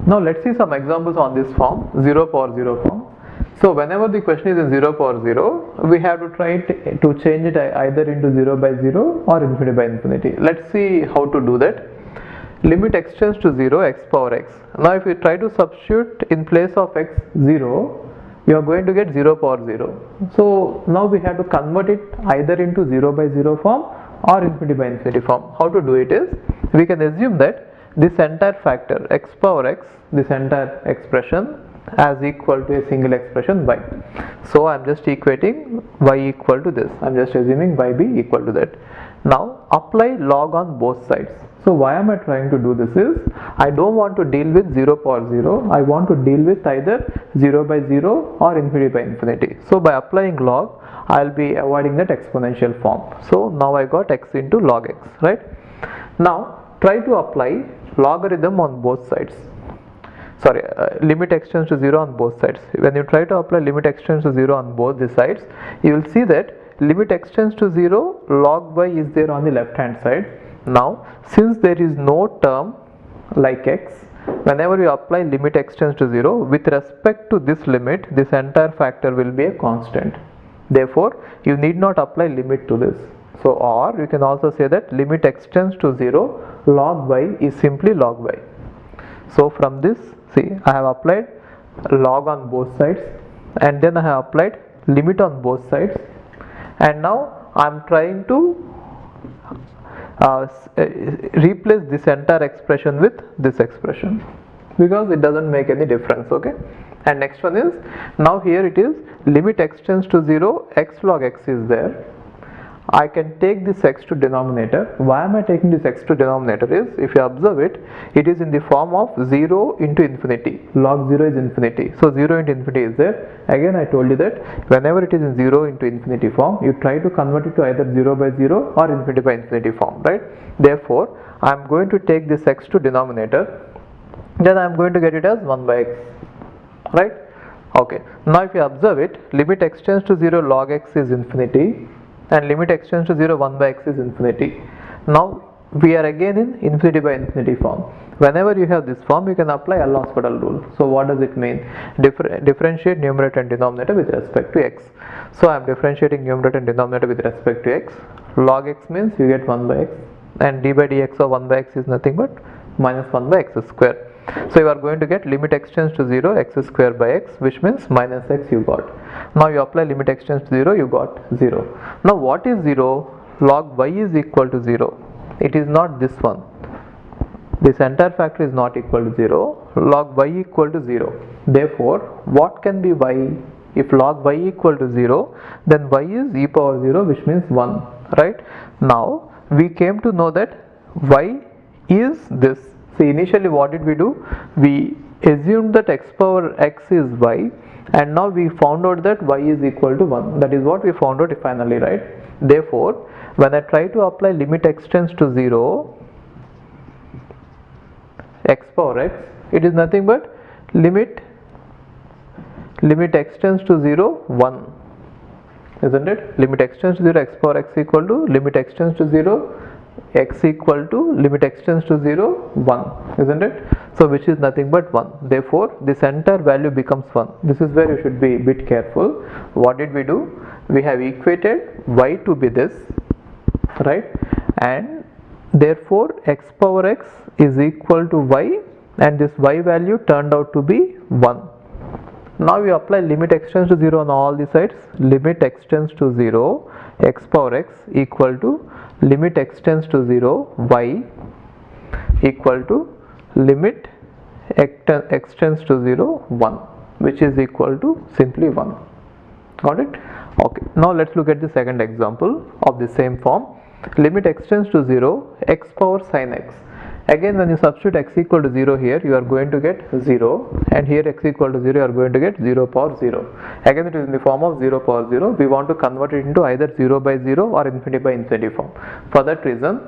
Now let's see some examples on this form, 0 power 0 form. So whenever the question is in 0 power 0, we have to try to change it either into 0 by 0 or infinity by infinity. Let's see how to do that. Limit x tends to 0, x power x. Now if you try to substitute in place of x 0, you are going to get 0 power 0. So now we have to convert it either into 0 by 0 form or infinity by infinity form. How to do it is, we can assume that this entire factor x power x, this entire expression as equal to a single expression y. So I am just equating y equal to this. I am just assuming y be equal to that. Now apply log on both sides. So why am I trying to do this is, I don't want to deal with 0 power 0, I want to deal with either 0 by 0 or infinity by infinity. So by applying log, I will be avoiding that exponential form. So now I got x into log x, right? Now try to apply logarithm on both sides. Sorry, limit x tends to 0 on both sides. When you try to apply limit x tends to 0 on both the sides, you will see that limit x tends to 0, log y is there on the left hand side. Now since there is no term like x, whenever you apply limit x tends to 0, with respect to this limit, this entire factor will be a constant. Therefore you need not apply limit to this. So, or you can also say that limit x tends to 0, log y is simply log y. So from this, see, I have applied log on both sides, and then I have applied limit on both sides, and now I am trying to replace this entire expression with this expression, because it doesn't make any difference, okay? And next one is, now here it is limit x tends to 0, x log x is there. I can take this x to denominator. Why am I taking this x to denominator is, if you observe it, it is in the form of 0 into infinity. Log 0 is infinity. So 0 into infinity is there. Again I told you that whenever it is in 0 into infinity form, you try to convert it to either 0 by 0 or infinity by infinity form, right? Therefore, I am going to take this x to denominator. Then I am going to get it as 1 by x, right? Okay. Now if you observe it, limit x tends to 0, log x is infinity, and limit x tends to 0, 1 by x is infinity. Now we are again in infinity by infinity form. Whenever you have this form, you can apply L'Hospital rule. So what does it mean? Differentiate numerator and denominator with respect to x. So I am differentiating numerator and denominator with respect to x. Log x means you get 1 by x, and d by dx of 1 by x is nothing but minus 1 by x square. So you are going to get limit x tends to 0, x square by x, which means minus x you got. Now you apply limit x tends to 0, you got 0. Now what is 0? Log y is equal to 0. It is not this one. This entire factor is not equal to 0. Log y equal to 0. Therefore, what can be y? If log y equal to 0, then y is e power 0, which means 1, right? Now we came to know that y is this. See, initially what did we do? We assumed that x power x is y, and now we found out that y is equal to 1. That is what we found out finally, right? Therefore, when I try to apply limit x tends to 0, x power x, it is nothing but limit x tends to 0, 1, isn't it? Limit x tends to 0, x power x equal to limit x tends to 0, x equal to limit x tends to 0, 1, isn't it? So which is nothing but 1. Therefore this entire value becomes 1. This is where you should be a bit careful. What did we do? We have equated y to be this, right? And therefore x power x is equal to y, and this y value turned out to be 1. Now we apply limit x tends to 0 on all the sides. Limit x tends to 0, x power x equal to limit x tends to 0, y equal to limit x tends to 0, 1, which is equal to simply 1. Got it? Okay. Now let's look at the second example of the same form. Limit x tends to 0, x power sin x. Again, when you substitute x equal to 0 here, you are going to get 0, and here x equal to 0, you are going to get 0 power 0. Again, it is in the form of 0 power 0. We want to convert it into either 0 by 0 or infinity by infinity form. For that reason,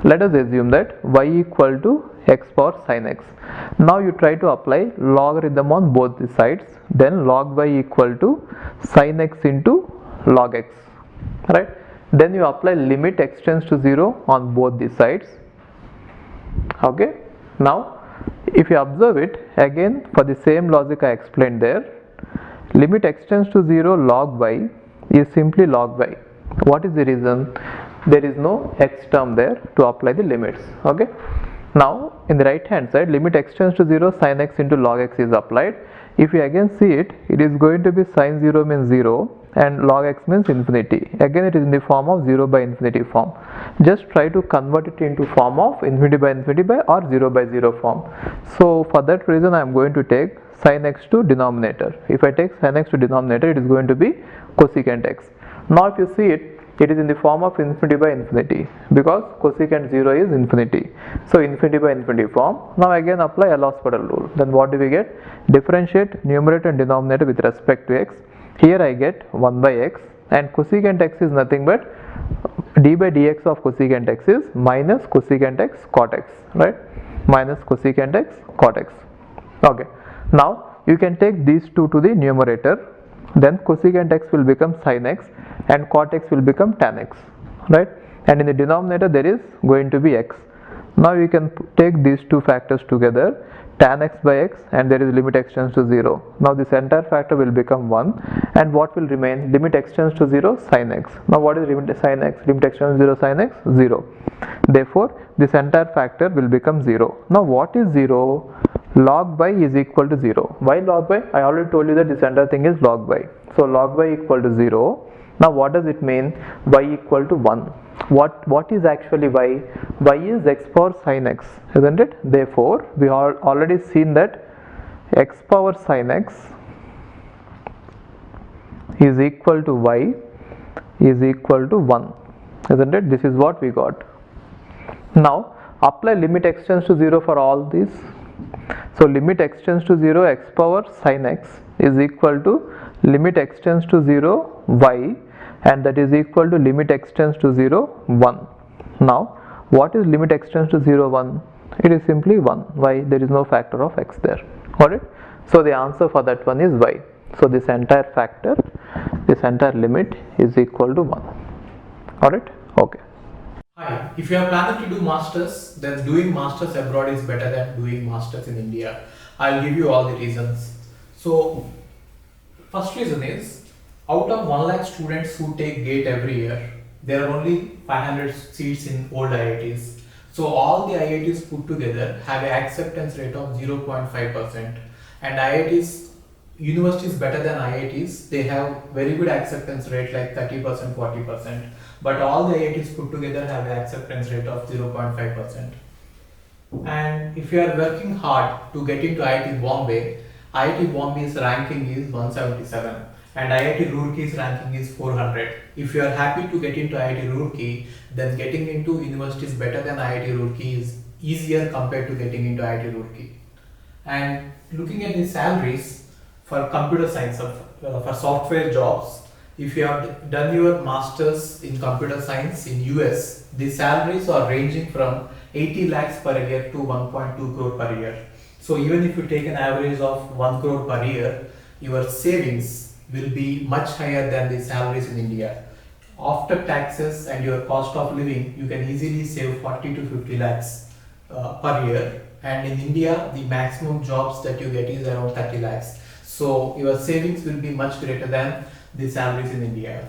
let us assume that y equal to x power sin x. Now you try to apply logarithm on both the sides. Then log y equal to sin x into log x, right? Then you apply limit x tends to 0 on both the sides. Okay. Now if you observe it again for the same logic I explained there, limit extends to 0 log y is simply log y. What is the reason? There is no x term there to apply the limits. Okay. Now in the right hand side, limit extends to 0 sin x into log x is applied. If you again see it, it is going to be sin 0 means 0 and log x means infinity. Again it is in the form of 0 by infinity form. Just try to convert it into form of infinity by or 0 by 0 form. So for that reason I am going to take sin x to denominator. If I take sin x to denominator, it is going to be cosecant x. Now if you see it, it is in the form of infinity by infinity because cosecant 0 is infinity. So infinity by infinity form. Now again apply L'Hospital rule. Then what do we get? Differentiate numerator and denominator with respect to x. Here I get 1 by x and cosecant x is nothing but d by dx of cosecant x is minus cosecant x cot x, right? Minus cosecant x cot x. Okay. Now you can take these two to the numerator, then cosecant x will become sin x and cot x will become tan x, right? And in the denominator there is going to be x. Now you can take these two factors together, tan x by x, and there is limit extends to 0. Now this entire factor will become 1 and what will remain? Limit extends to 0 sin x. Now what is limit sin x? Limit extends to 0 sin x? 0. Therefore this entire factor will become 0. Now what is 0? Log y is equal to 0. Why log y? I already told you that this entire thing is log y. So log y equal to 0. Now what does it mean? Y equal to 1. What is actually y? Y is x power sin x, isn't it? Therefore we have already seen that x power sin x is equal to y is equal to 1, isn't it? This is what we got. Now apply limit extends to 0 for all these. So limit extends to 0 x power sin x is equal to limit extends to 0 y, and that is equal to limit extends to 0 1. Now what is limit extends to 0 1? It is simply 1. Why? There is no factor of x there. Got it? So the answer for that one is y. So this entire factor, this entire limit is equal to 1. Got it? Okay. Hi, if you are planning to do masters, then doing masters abroad is better than doing masters in India. I'll give you all the reasons. So, first reason is, out of 1 lakh students who take GATE every year, there are only 500 seats in old IITs. So all the IITs put together have an acceptance rate of 0.5%, and IITs, universities better than IITs, they have very good acceptance rate like 30%, 40%. But all the IITs put together have an acceptance rate of 0.5%. And if you are working hard to get into IIT Bombay's ranking is 177 and IIT Roorkee's ranking is 400. If you are happy to get into IIT Roorkee, then getting into universities better than IIT Roorkee is easier compared to getting into IIT Roorkee. And looking at the salaries for computer science, for software jobs, if you have done your masters in computer science in US, the salaries are ranging from 80 lakhs per year to 1.2 crore per year. So even if you take an average of 1 crore per year, your savings will be much higher than the salaries in India. After taxes and your cost of living, you can easily save 40 to 50 lakhs per year. And in India, the maximum jobs that you get is around 30 lakhs. So your savings will be much greater than the salaries in India.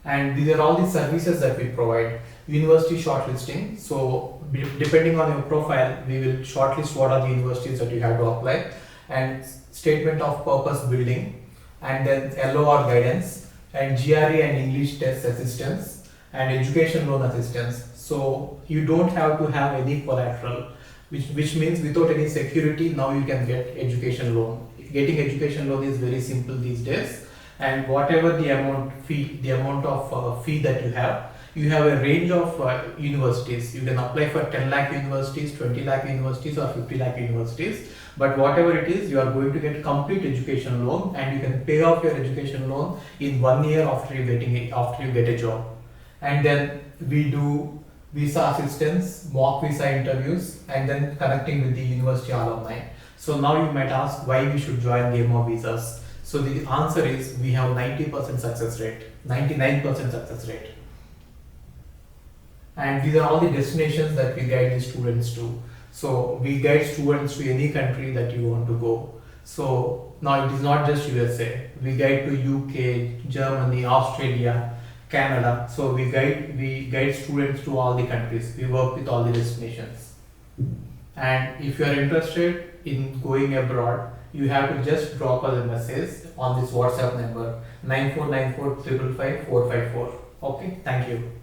And these are all the services that we provide. University shortlisting. So depending on your profile, we will shortlist what are the universities that you have to apply, and statement of purpose building, and then LOR guidance, and GRE and English test assistance, and education loan assistance. So you don't have to have any collateral, which means without any security, now you can get education loan. Getting education loan is very simple these days, and whatever the amount of fee that you have a range of universities. You can apply for 10 lakh universities, 20 lakh universities, or 50 lakh universities. But whatever it is, you are going to get complete education loan, and you can pay off your education loan in 1 year after you get a job. And then we do visa assistance, mock visa interviews, and then connecting with the university alumni. So now you might ask why we should join Game of Visas. So the answer is we have 90% success rate, 99% success rate. And these are all the destinations that we guide the students to. So we guide students to any country that you want to go. So now it is not just USA. We guide to UK, Germany, Australia, Canada. So we guide students to all the countries. We work with all the destinations. And if you are interested in going abroad, you have to just drop us a message on this WhatsApp number 9494 555 454. Okay, thank you.